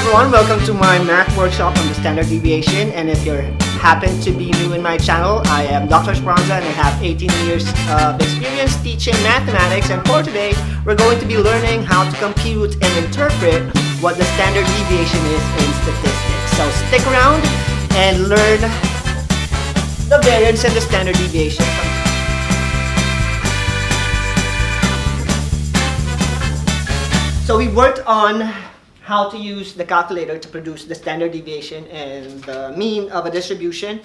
everyone, welcome to my math workshop on the standard deviation. And if you happen to be new in my channel, I am Dr. Esperanza and I have 18 years of experience teaching mathematics. And for today, we're going to be learning how to compute and interpret what the standard deviation is in statistics. So stick around and learn the variance and the standard deviation. So we worked on how to use the calculator to produce the standard deviation and the mean of a distribution.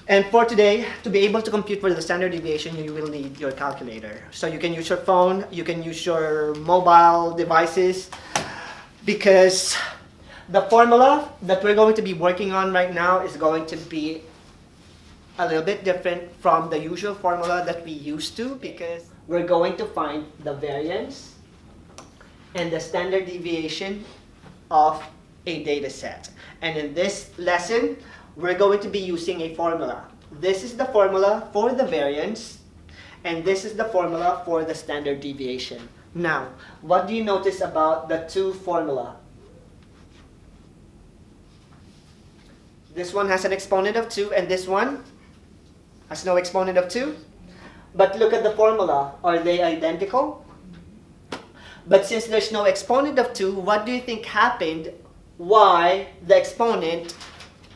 And for today, to be able to compute for the standard deviation, you will need your calculator. So you can use your phone, you can use your mobile devices, because the formula that we're going to be working on right now is going to be a little bit different from the usual formula that we used to, because we're going to find the variance and the standard deviation of a data set. And in this lesson, we're going to be using a formula. This is the formula for the variance, and this is the formula for the standard deviation. Now, what do you notice about the two formula? This one has an exponent of 2, and this one has no exponent of 2. But look at the formula. Are they identical? But since there's no exponent of 2, what do you think happened? Why the exponent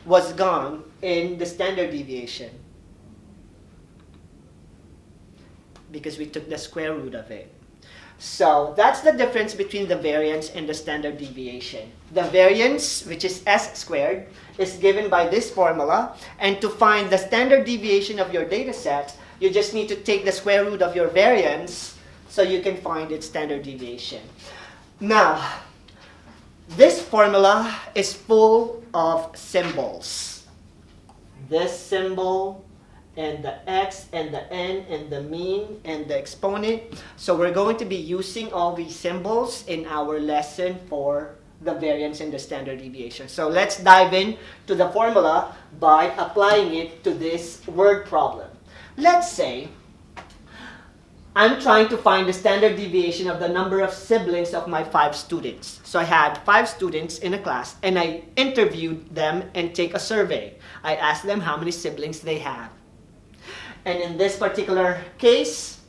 was gone in the standard deviation? Because we took the square root of it. So that's the difference between the variance and the standard deviation. The variance, which is s squared, is given by this formula. And to find the standard deviation of your data set, you just need to take the square root of your variance so you can find its standard deviation. Now, this formula is full of symbols. This symbol, and the x, and the n, and the mean, and the exponent. So we're going to be using all these symbols in our lesson for the variance and the standard deviation. So let's dive in to the formula by applying it to this word problem. Let's say I'm trying to find the standard deviation of the number of siblings of my 5 students. So I had 5 students in a class, and I interviewed them and take a survey. I asked them how many siblings they have. And in this particular case,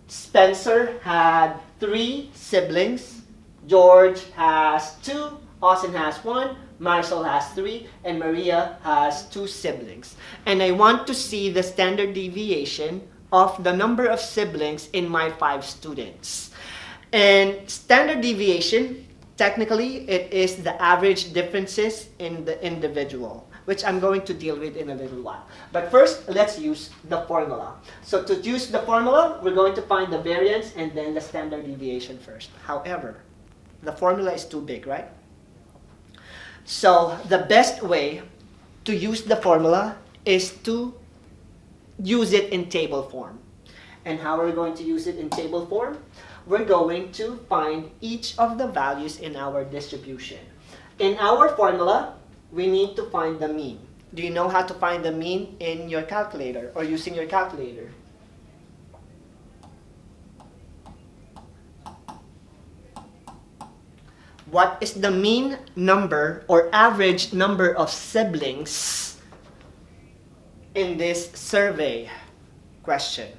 Spencer had 3 siblings, George has 2, Austin has 1, Marisol has 3, and Maria has 2 siblings. And I want to see the standard deviation of the number of siblings in my 5 students. And standard deviation, technically, it is the average differences in the individual, which I'm going to deal with in a little while. But first, let's use the formula. So to use the formula, we're going to find the variance and then the standard deviation first. However, the formula is too big, right? So the best way to use the formula is to use it in table form. And how are we going to use it in table form? We're going to find each of the values in our distribution. In our formula, we need to find the mean. Do you know how to find the mean in your calculator or using your calculator? What is the mean number or average number of siblings in this survey question?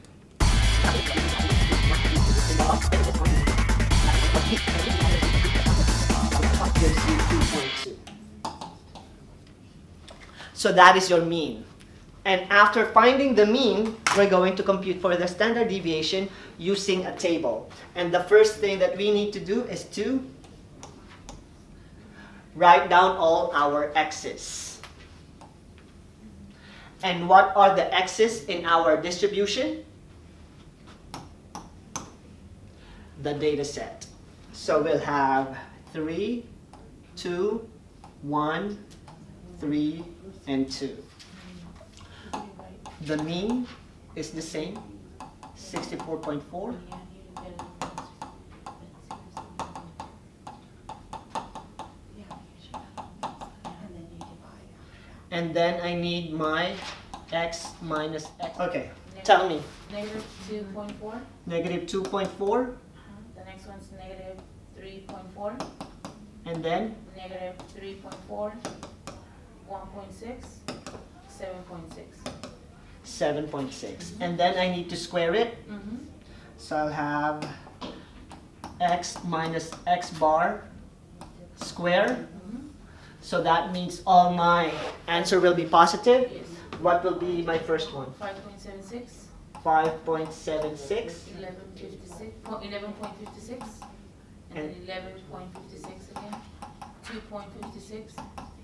So that is your mean. And after finding the mean, we're going to compute for the standard deviation using a table. And the first thing that we need to do is to write down all our x's. And what are the x's in our distribution? The data set. So we'll have 3, 2, 1, 3, and 2. The mean is the same, 64.4. And then I need my x minus x. Okay, tell me. Negative 2.4. Negative 2.4. The next one's negative 3.4. And then Negative 3.4, 1.6, 7.6. 7.6. And then I need to square it. So I'll have x minus x bar square. So that means all my answer will be positive. Yes. What will be my first one? 5.76. 5.76. 11.56. And then 11.56 again. 2.56.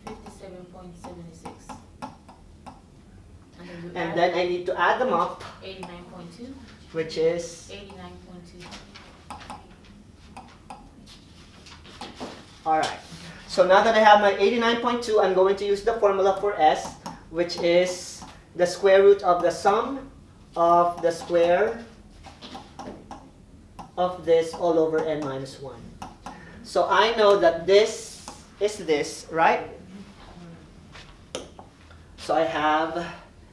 57.76. And then I need to add them up, 89.2. which is 89.2. alright. So now that I have my 89.2, I'm going to use the formula for S, which is the square root of the sum of the square of this all over n minus 1. So I know that this is this, right? So I have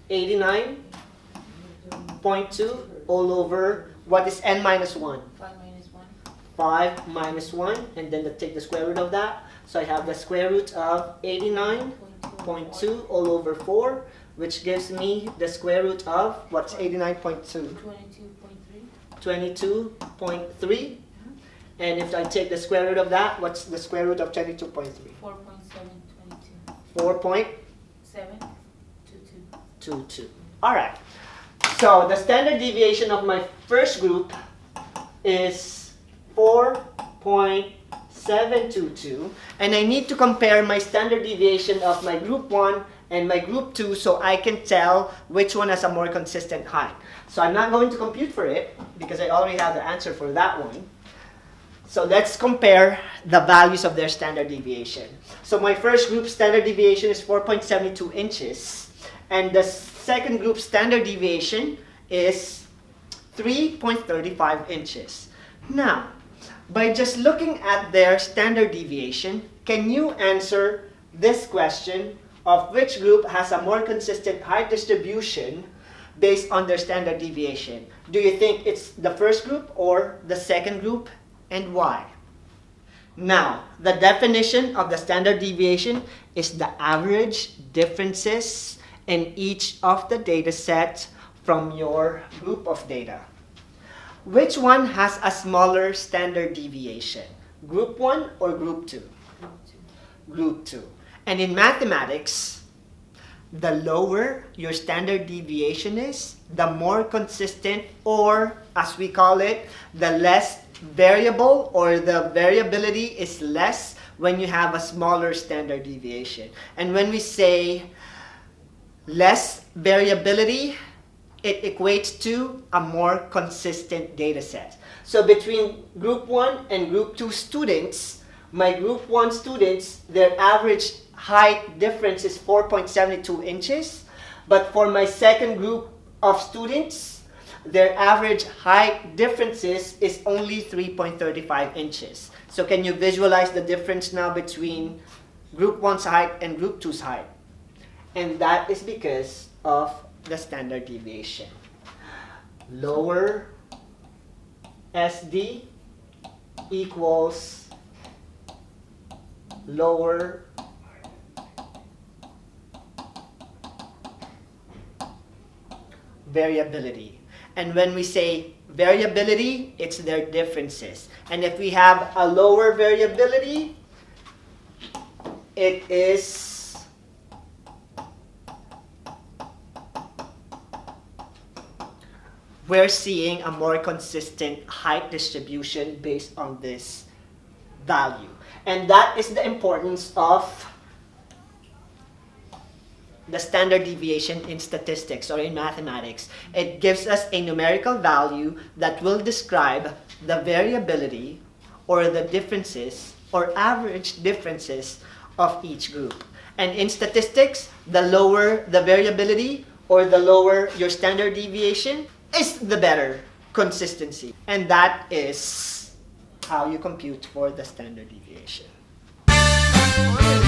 89.2 all over, what is n minus 1? 5 minus 1. 5 minus 1, and then take the square root of that. So I have the square root of 89.2 all over 4, which gives me the square root of, what's 89.2? 22.3. 22.3. And if I take the square root of that, what's the square root of 22.3? 4.722. 4.22. 722. Alright. So the standard deviation of my first group is 4.722. And I need to compare my standard deviation of my group 1 and my group 2 so I can tell which one has a more consistent height. So I'm not going to compute for it because I already have the answer for that one. So let's compare the values of their standard deviation. So my first group standard deviation is 4.72 inches. And the second group standard deviation is 3.35 inches. Now, by just looking at their standard deviation, can you answer this question of which group has a more consistent height distribution based on their standard deviation? Do you think it's the first group or the second group, and why? Now, the definition of the standard deviation is the average differences in each of the data sets from your group of data. Which one has a smaller standard deviation? Group 1 or Group 2? Group 2. And in mathematics, the lower your standard deviation is, the more consistent, or as we call it, the less variable, or the variability is less when you have a smaller standard deviation. And when we say less variability, it equates to a more consistent data set. So between Group 1 and Group 2 students, my Group 1 students, their average height difference is 4.72 inches. But for my second group of students, their average height differences is only 3.35 inches. So can you visualize the difference now between Group 1's height and Group 2's height? And that is because of the standard deviation. Lower SD equals lower variability. And when we say variability, it's their differences. And if we have a lower variability, it is we're seeing a more consistent height distribution based on this value. And that is the importance of the standard deviation in statistics or in mathematics. It gives us a numerical value that will describe the variability or the differences or average differences of each group. And in statistics, the lower the variability or the lower your standard deviation is the better consistency. And that is how you compute for the standard deviation.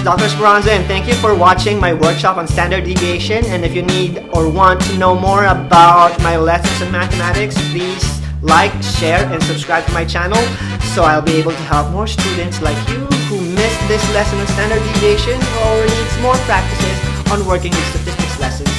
Dr. Speranza, and thank you for watching my workshop on standard deviation. And if you need or want to know more about my lessons in mathematics, please like, share, and subscribe to my channel so I'll be able to help more students like you who missed this lesson on standard deviation or needs more practices on working with statistics lessons,